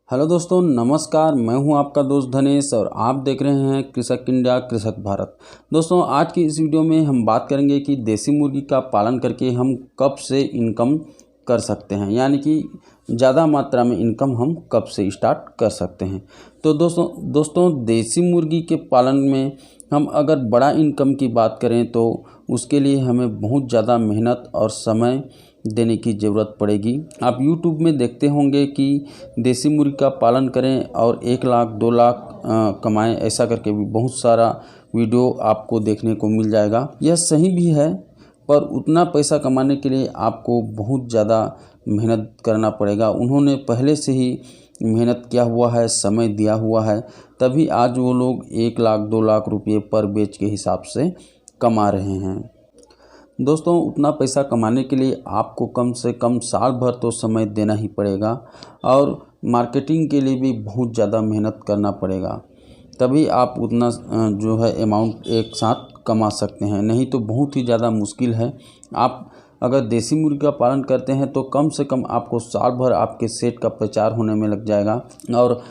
Hello दोस्तों, नमस्कार। मैं हूं आपका दोस्त धनेश और आप देख रहे हैं कृषक इंडिया कृषक भारत। दोस्तों, आज की इस वीडियो में हम बात करेंगे कि देसी मुर्गी का पालन करके हम कब से इनकम कर सकते हैं, यानी कि ज़्यादा मात्रा में इनकम हम कब से स्टार्ट कर सकते हैं। तो दोस्तों देसी मुर्गी के पालन में हम अगर बड़ा इनकम की बात करें तो उसके लिए हमें बहुत ज़्यादा मेहनत और समय देने की ज़रूरत पड़ेगी। आप YouTube में देखते होंगे कि देसी मुर्गी का पालन करें और 1 लाख 2 लाख कमाएं, ऐसा करके भी बहुत सारा वीडियो आपको देखने को मिल जाएगा। यह सही भी है, पर उतना पैसा कमाने के लिए आपको बहुत ज़्यादा मेहनत करना पड़ेगा। उन्होंने पहले से ही मेहनत किया हुआ है, समय दिया हुआ है, तभी आज वो लोग 1 लाख 2 लाख रुपये पर बैच के हिसाब से कमा रहे हैं। दोस्तों, उतना पैसा कमाने के लिए आपको कम से कम साल भर तो समय देना ही पड़ेगा और मार्केटिंग के लिए भी बहुत ज़्यादा मेहनत करना पड़ेगा, तभी आप उतना जो है अमाउंट एक साथ कमा सकते हैं। नहीं तो बहुत ही ज़्यादा मुश्किल है। आप अगर देसी मुर्गी का पालन करते हैं तो कम से कम आपको साल भर आपके सेट का प्रचार होने में लग जाएगा। और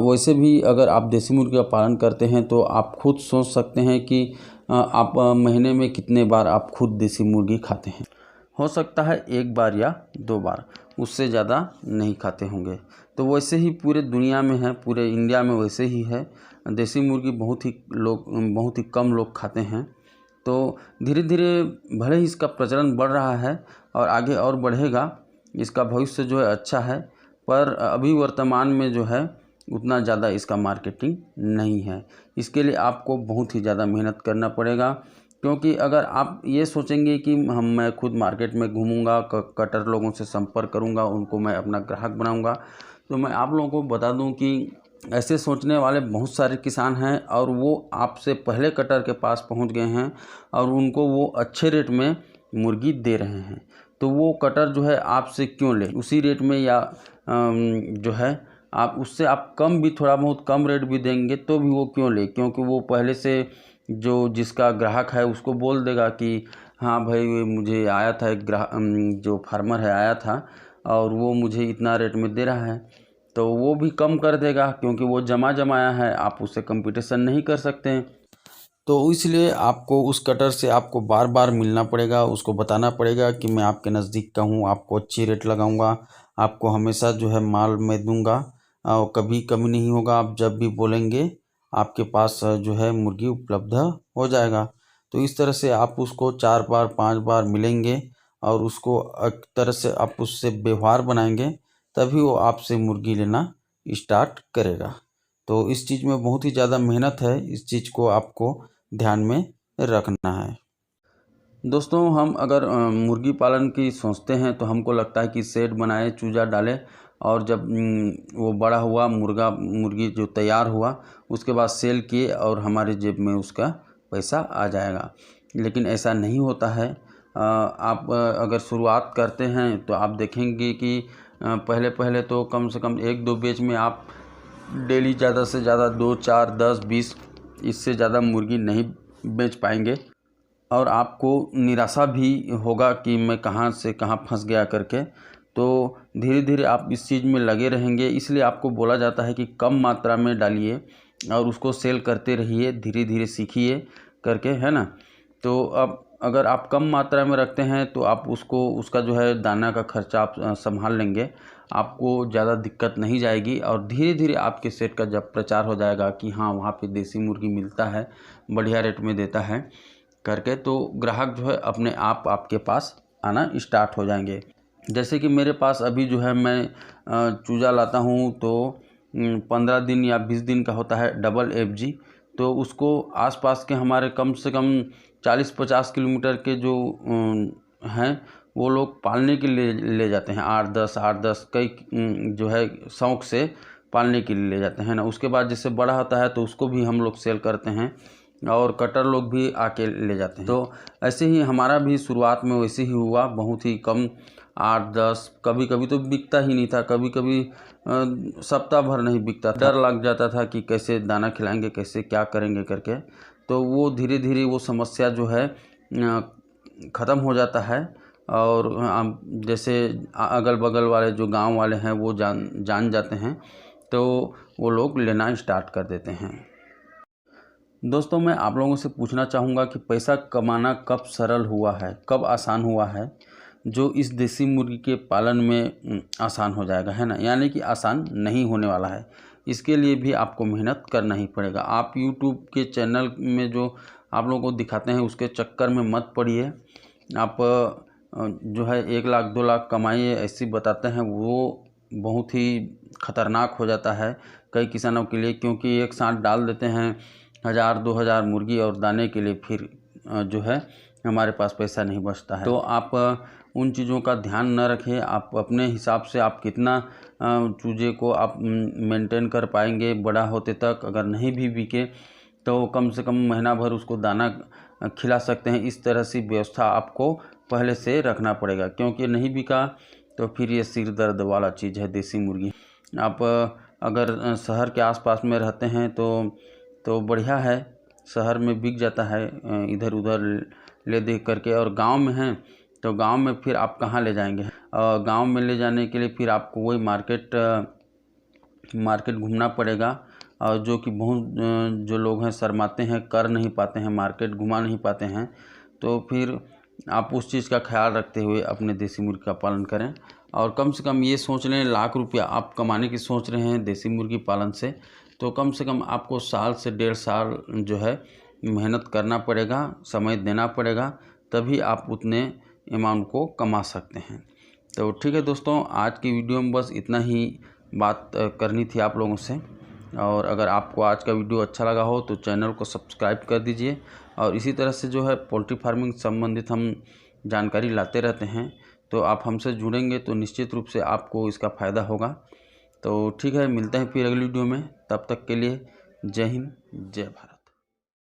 वैसे भी अगर आप देसी मुर्गी का पालन करते हैं तो आप खुद सोच सकते हैं कि आप महीने में कितने बार आप खुद देसी मुर्गी खाते हैं। हो सकता है 1 बार या 2 बार, उससे ज़्यादा नहीं खाते होंगे। तो वैसे ही पूरे दुनिया में है, पूरे इंडिया में वैसे ही है। देसी मुर्गी बहुत ही कम लोग खाते हैं। तो धीरे धीरे भले ही इसका प्रचलन बढ़ रहा है और आगे और बढ़ेगा, इसका भविष्य जो है अच्छा है, पर अभी वर्तमान में जो है उतना ज़्यादा इसका मार्केटिंग नहीं है। इसके लिए आपको बहुत ही ज़्यादा मेहनत करना पड़ेगा, क्योंकि अगर आप ये सोचेंगे कि मैं खुद मार्केट में घूमूंगा, कटर लोगों से संपर्क करूंगा, उनको मैं अपना ग्राहक बनाऊंगा, तो मैं आप लोगों को बता दूं कि ऐसे सोचने वाले बहुत सारे किसान हैं और वो आपसे पहले कटर के पास पहुंच गए हैं और उनको वो अच्छे रेट में मुर्गी दे रहे हैं। तो वो कटर जो है आपसे क्यों ले उसी रेट में, या जो है आप उससे आप कम भी, थोड़ा बहुत कम रेट भी देंगे तो भी वो क्यों ले, क्योंकि वो पहले से जो जिसका ग्राहक है उसको बोल देगा कि हाँ भाई, मुझे आया था एक ग्राहक, जो फार्मर है आया था और वो मुझे इतना रेट में दे रहा है, तो वो भी कम कर देगा, क्योंकि वो जमाया है, आप उससे कंपटीशन नहीं कर सकते हैं। तो इसलिए आपको उस कटर से आपको बार बार मिलना पड़ेगा, उसको बताना पड़ेगा कि मैं आपके नज़दीक का हूँ, आपको अच्छी रेट लगाऊंगा, आपको हमेशा जो है माल मैं दूंगा और कभी कमी नहीं होगा। आप जब भी बोलेंगे आपके पास जो है मुर्गी उपलब्ध हो जाएगा। तो इस तरह से आप उसको 4 बार 5 बार मिलेंगे और उसको एक तरह से आप उससे व्यवहार बनाएंगे, तभी वो आपसे मुर्गी लेना स्टार्ट करेगा। तो इस चीज़ में बहुत ही ज़्यादा मेहनत है, इस चीज़ को आपको ध्यान में रखना है। दोस्तों, हम अगर मुर्गी पालन की सोचते हैं तो हमको लगता है कि शेड बनाए, चूजा डाले और जब वो बड़ा हुआ मुर्गी जो तैयार हुआ उसके बाद सेल किए और हमारे जेब में उसका पैसा आ जाएगा। लेकिन ऐसा नहीं होता है। आप अगर शुरुआत करते हैं तो आप देखेंगे कि पहले पहले तो कम से कम 1-2 बैच में आप डेली ज़्यादा से ज़्यादा 2 4 10 20, इससे ज़्यादा मुर्गी नहीं बेच पाएंगे और आपको निराशा भी होगा कि मैं कहाँ से कहाँ फंस गया करके। तो धीरे धीरे आप इस चीज़ में लगे रहेंगे, इसलिए आपको बोला जाता है कि कम मात्रा में डालिए और उसको सेल करते रहिए, धीरे धीरे सीखिए करके, है ना। तो अब अगर आप कम मात्रा में रखते हैं तो आप उसका जो है दाना का खर्चा आप संभाल लेंगे, आपको ज़्यादा दिक्कत नहीं जाएगी। और धीरे धीरे आपके सेट का जब प्रचार हो जाएगा कि हाँ वहाँ पे देसी मुर्गी मिलता है, बढ़िया रेट में देता है करके, तो ग्राहक जो है अपने आप आपके पास आना स्टार्ट हो जाएंगे। जैसे कि मेरे पास अभी जो है मैं चूज़ा लाता हूँ तो 15 दिन या 20 दिन का होता है डबल FG। तो उसको आसपास के हमारे कम से कम 40-50 किलोमीटर के जो हैं वो लोग पालने के लिए ले जाते हैं। 8-10 कई जो है शौक़ से पालने के लिए ले जाते हैं ना। उसके बाद जैसे बड़ा होता है तो उसको भी हम लोग सेल करते हैं और कटर लोग भी आके ले जाते हैं। तो ऐसे ही हमारा भी शुरुआत में वैसे ही हुआ, बहुत ही कम 8-10, कभी कभी तो बिकता ही नहीं था, कभी कभी सप्ताह भर नहीं बिकता था। डर लग जाता था कि कैसे दाना खिलाएंगे, कैसे क्या करेंगे करके। तो वो धीरे धीरे वो समस्या जो है ख़त्म हो जाता है। और जैसे अगल बगल वाले जो गांव वाले हैं वो जान जाते हैं तो वो लोग लेना स्टार्ट कर देते हैं। दोस्तों, मैं आप लोगों से पूछना चाहूँगा कि पैसा कमाना कब सरल हुआ है, कब आसान हुआ है, जो इस देसी मुर्गी के पालन में आसान हो जाएगा, है ना। यानी कि आसान नहीं होने वाला है। इसके लिए भी आपको मेहनत करना ही पड़ेगा। आप यूट्यूब के चैनल में जो आप लोगों को दिखाते हैं उसके चक्कर में मत पड़िए। आप जो है 1 लाख 2 लाख कमाइए ऐसी बताते हैं, वो बहुत ही ख़तरनाक हो जाता है कई किसानों के लिए, क्योंकि एक साथ डाल देते हैं 1000-2000 मुर्गी और दाने के लिए फिर जो है हमारे पास पैसा नहीं बचता है। तो आप उन चीज़ों का ध्यान न रखें। आप अपने हिसाब से आप कितना चूजे को आप मेंटेन कर पाएंगे बड़ा होते तक, अगर नहीं भी बिके तो कम से कम महीना भर उसको दाना खिला सकते हैं। इस तरह से व्यवस्था आपको पहले से रखना पड़ेगा, क्योंकि नहीं बिका तो फिर ये सिर दर्द वाला चीज़ है देसी मुर्गी। आप अगर शहर के आसपास में रहते हैं तो बढ़िया है, शहर में बिक जाता है इधर उधर ले दे करके। और गांव में हैं तो गांव में फिर आप कहाँ ले जाएंगे। गांव में ले जाने के लिए फिर आपको वही मार्केट घूमना पड़ेगा, और जो कि बहुत जो लोग हैं शर्माते हैं, कर नहीं पाते हैं, मार्केट घुमा नहीं पाते हैं। तो फिर आप उस चीज़ का ख्याल रखते हुए अपने देसी मुर्गी का पालन करें। और कम से कम ये सोच लें, लाख रुपया आप कमाने की सोच रहे हैं देसी मुर्गी पालन से, तो कम से कम आपको साल से 1.5 साल जो है मेहनत करना पड़ेगा, समय देना पड़ेगा, तभी आप उतने अमाउंट को कमा सकते हैं। तो ठीक है दोस्तों, आज की वीडियो में बस इतना ही बात करनी थी आप लोगों से। और अगर आपको आज का वीडियो अच्छा लगा हो तो चैनल को सब्सक्राइब कर दीजिए। और इसी तरह से जो है पोल्ट्री फार्मिंग संबंधित हम जानकारी लाते रहते हैं, तो आप हमसे जुड़ेंगे तो निश्चित रूप से आपको इसका फ़ायदा होगा। तो ठीक है, मिलते हैं फिर अगली वीडियो में। तब तक के लिए जय हिंद, जय भारत।